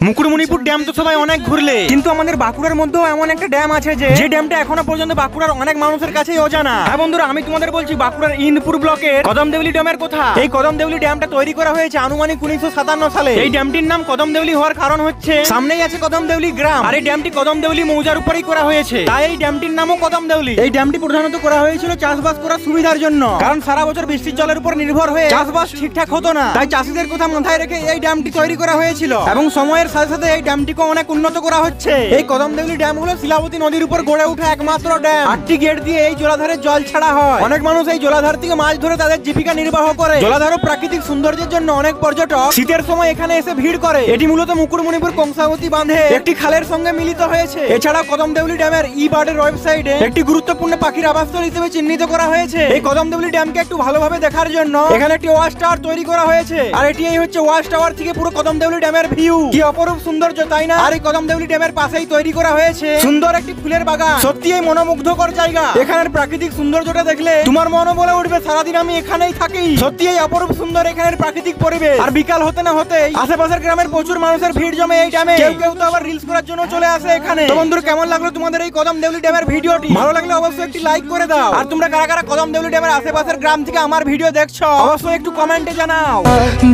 Mukutmanipur dam তো সবাই অনেক ঘুরলে, কিন্তু আমাদের বাঁকুড়ার মধ্যেও এমন একটা ড্যাম আছে যে ড্যামটা এখনো পর্যন্ত বাঁকুড়ার অনেক মানুষের কাছেই অজানা। হ্যাঁ বন্ধুরা, আমি তোমাদের বলছি বাঁকুড়ার ইন্দপুর ব্লকের কদমদেউলি ড্যামের কথা। এই কদমদেউলি ড্যামটা তৈরি করা হয়েছে আনুমানিক 1957 সালে। এই ড্যামটির নাম কদমদেউলি হওয়ার কারণ হচ্ছে সামনেই আছে কদমদেউলি গ্রাম, আর এই ড্যামটি কদমদেউলি মৌজার উপরেই করা হয়েছে, তাই এই ড্যামটির নামও কদমদেউলি। এই ড্যামটি প্রধানত করা হয়েছিল চাষবাস করার সুবিধার জন্য, কারণ সারা বছর বৃষ্টির জলের উপর নির্ভর হয়ে চাষবাস ঠিকঠাক হতো না, তাই চাষীদের কথা মাথায় রেখে এই ড্যামটি তৈরি করা হয়েছিল। এবং সময়ের সাথে সাথে এই ড্যামটিকে অনেক উন্নত করা হচ্ছে। এই কদমদেউলি ড্যাম হলো শিলাবতী নদীর উপর গড়ে ওঠা একমাত্র ড্যাম। 8টি গেট দিয়ে এই জলাধারে জল ছাড়া হয়। অনেক মানুষ এই জলাধার থেকে মাছ ধরে তাদের জীবিকা নির্বাহ করে। জলাধারও প্রাকৃতিক সৌন্দর্যের জন্য অনেক পর্যটক শীতের সময় এখানে এসে ভিড় করে। এটি মূলত মুকুটমণিপুর কংসাবতী বাঁধে একটি খালের সঙ্গে মিলিত হয়েছে। এছাড়া কদমদেউলি ড্যামের ই-বার্ডের ওয়েবসাইটে একটি গুরুত্বপূর্ণ পাখির আবাসস্থল হিসেবে চিহ্নিত করা হয়েছে। এই কদমদেউলি ড্যামকে একটু ভালোভাবে দেখার জন্য এখানে একটি ওয়াচ টাওয়ার তৈরি করা হয়েছে, আর এটি হচ্ছে ওয়াচ টাওয়ার থেকে পুরো কদমদেউলি ড্যামের ভিউ। কি অপরূপ সৌন্দর্য, তাই না? আর এই কদমদেউলি ড্যামের পাশেই তৈরি করা হয়েছে সুন্দর একটি ফুলের বাগান। সত্যি এই মনোমুগ্ধকর জায়গা। এখানের প্রাকৃতিক সৌন্দর্যটা দেখলে তোমার মনও বলে উঠবে সারাদিন আমি এখানেই থাকি। সত্যি এই অপরূপ সুন্দর এখানের প্রাকৃতিক পরিবেশ। আর বিকাল হতে না হতেই আশেপাশের গ্রামের প্রচুর মানুষের ভিড় জমে এই ড্যামে। কেউ কেউ তো আবার রিলস করার জন্য চলে আসে এখানে। তো বন্ধুরা, কেমন লাগলো তোমাদের এই কদমদেউলি ড্যামের ভিডিওটি? ভালো লাগলে অবশ্যই একটি লাইক করে দাও। আর তোমরা কারা কারা কদমদেউলি ড্যামের আশেপাশের গ্রাম থেকে আমার ভিডিও দেখছো অবশ্যই একটু কমেন্টে জানাও।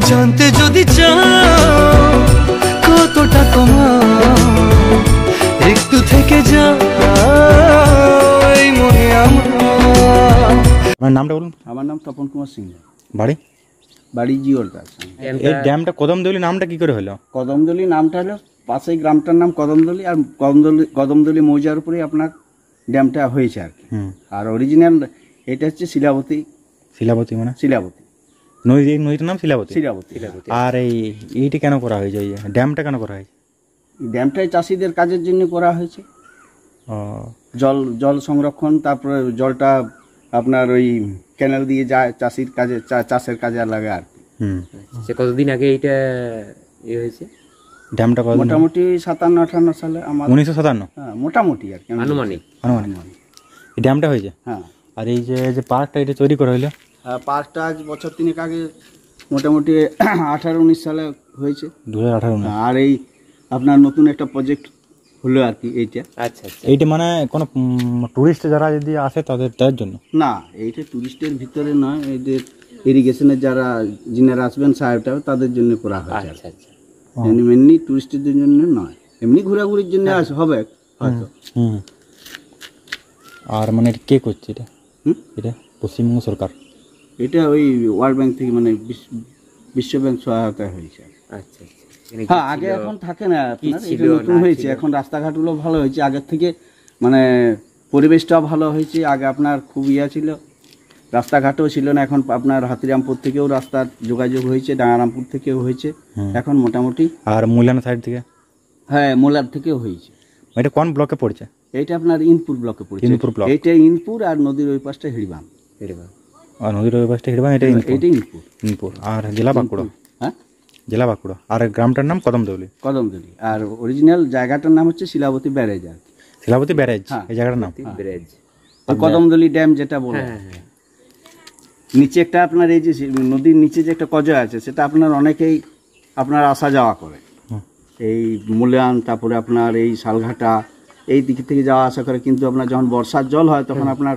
জানতে যদি চাও কতটা তোমার, একটু থেকে যাও এই মনে আমার। নামটা বলুন। আমার নাম তপন কুমার সিং। বাড়ি জিওর কাছে। এই ড্যামটা কদমদেউলি নামটা কি করে হলো? কদমদলি নামটা হলো পাশেই গ্রামটার নাম কদমদলি, আর কদমদলি মৌজার উপরেই আপনার ড্যামটা হয়েছে আর কি। আর অরিজিনাল এটা হচ্ছে শিলাবতী। শিলাবতী মানে শিলাবতী নদীটার নাম শিলাবতী। শিলাবতী। আর এইটা কেন করা হয়েছে? এই ড্যামটা কেন করা হয়েছে? ড্যামটাই চাষিদের কাজের জন্য করা হয়েছে। জল সংরক্ষণ, তারপরে জলটা আপনার ওই ক্যানেল দিয়ে যায় চাষির কাজে, চাষের কাজে লাগে আর কি। সে কতদিন আগে এইটা হয়েছে ড্যামটা? মোটামুটি 57-58 সালে। আমার 1957? হ্যাঁ, মোটামুটি আর কি, আনুমানিক। এই ড্যামটা হয়েছে। হ্যাঁ। আর এই যে পার্কটা এটা তৈরি করা হলো? পার্কটা আজ বছর 3 আগে মোটামুটি 18-19 সালে হয়েছে। 2018। আর এই আপনার নতুন একটা প্রজেক্ট হলো আর কি এইটা। আচ্ছা আচ্ছা। এইটা মানে কোনো টুরিস্ট যারা যদি আসে তাদের জন্য? না, এইটা টুরিস্টের ভিতরে নয়, এই যে ইরিগেশনের যিনারা আসবেন সাহেবটা তাদের জন্য করা হয়েছে। আচ্ছা আচ্ছা। এমনি টুরিস্টদের জন্য নয়, এমনি ঘোরাঘুরির জন্য হবে হয়তো। আর মানে কে করছে এটা? এটা পশ্চিমবঙ্গ সরকার? এটা ওই ওয়ার্ল্ড ব্যাংক থেকে, মানে বিশ্ব ব্যাংক সহায়তা হয়েছে। আচ্ছা আচ্ছা। হ্যাঁ, আগে এখন থাকে না আপনার, এটা নতুন হয়েছে। এখন রাস্তাঘাটগুলো ভালো হয়েছে আগের থেকে, মানে পরিবেশটাও ভালো হয়েছে। আগে আপনার খুব ছিল, রাস্তাঘাটও ছিল না। এখন আপনার হাতিরামপুর থেকেও রাস্তার যোগাযোগ হয়েছে, ডাঙ্গারামপুর থেকেও হয়েছে এখন মোটামুটি। আর মুলানা সাইড থেকে? হ্যাঁ, মোলার থেকেও হয়েছে। এটা কোন ব্লকে পড়ছে? এইটা আপনার ইনপুর ব্লকে পড়ছে। ইনপুর ব্লক। এইটা ইনপুর, আর নদীর ওই পাশটা হিড়বান। আর নদীর ওই পাশটা হিড়বান, এটা ইনপুর। আর জেলা বাঁকুড়া? হ্যাঁ, জেলা বাঁকুড়া। আর গ্রামটার নাম কদমদেউলি? কদমদেউলি। আর অরিজিনাল জায়গাটার নাম হচ্ছে শিলাবতী ব্যারেজ আর কি। শিলাবতী ব্যারেজ এই জায়গাটার নাম? ব্যারেজ। আর কদমদেউলি ড্যাম যেটা বলে, নিচে একটা আপনার এই যে নদীর নিচে যে একটা কজা আছে, সেটা আপনার অনেকেই আপনার আসা যাওয়া করে। এই মূল্যায়ন, তারপরে আপনার এই শালঘাটা, এই দিক থেকে যাওয়া আসা করে। কিন্তু আপনার যখন বর্ষার জল হয় তখন আপনার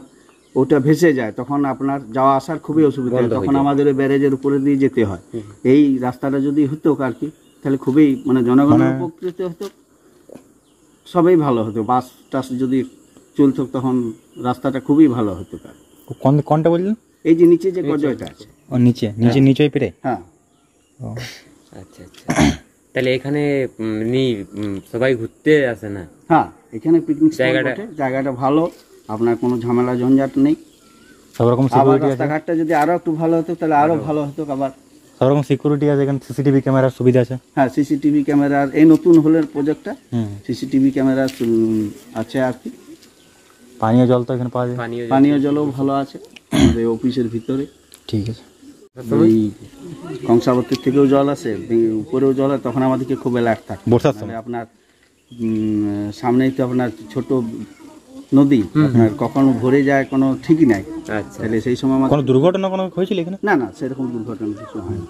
ওটা ভেসে যায়, তখন আপনার যাওয়া আসার খুবই অসুবিধা হয়। তখন আমাদের ওই ব্যারেজের উপরে দিয়ে যেতে হয়। এই রাস্তাটা যদি হতো আর কি, তাহলে খুবই মানে জনগণের উপকৃত হতো, সবাই ভালো হতো। বাস টাস যদি চলতো তখন রাস্তাটা খুবই ভালো হতো। কোনটা বললেন? এই যে নিচে যে গজয়টা আছে, নিচেই পেরে। হ্যাঁ। আচ্ছা আচ্ছা। তাহলে এখানে সবাই ঘুরতে আসে না? হ্যাঁ, এখানে পিকনিক জায়গাটা ভালো, আপনার কোনো ঝামেলা ঝঞ্ঝাট নেই। সব রকম রাস্তাঘাটটা যদি আরো একটু ভালো হতো তাহলে আরো ভালো হতো। আবার সব রকম সিকিউরিটি আছে এখানে, সিসিটিভি ক্যামেরার সুবিধা আছে। হ্যাঁ, সিসিটিভি ক্যামেরার এই নতুন হলের প্রজেক্টটা, সিসিটিভি ক্যামেরা আছে আর কি। পানীয় জল তো এখানে পাওয়া যায়? পানীয় জলও ভালো আছে আমাদের অফিসের ভিতরে। ঠিক আছে। ওই কংসাবতীর থেকেও জল আসে, উপরেও জল হয়, তখন আমাদেরকে খুব অ্যালার্ট থাকে বর্ষার সময়। আপনার সামনেই তো আপনার ছোট নদী, আপনার কখন ভরে যায় কোনো ঠিকই নাই। আচ্ছা। তাহলে সেই সময় কোনো দুর্ঘটনা কোনো হয়েছিল এখানে? না, সেরকম দুর্ঘটনা কিছু হয়নি।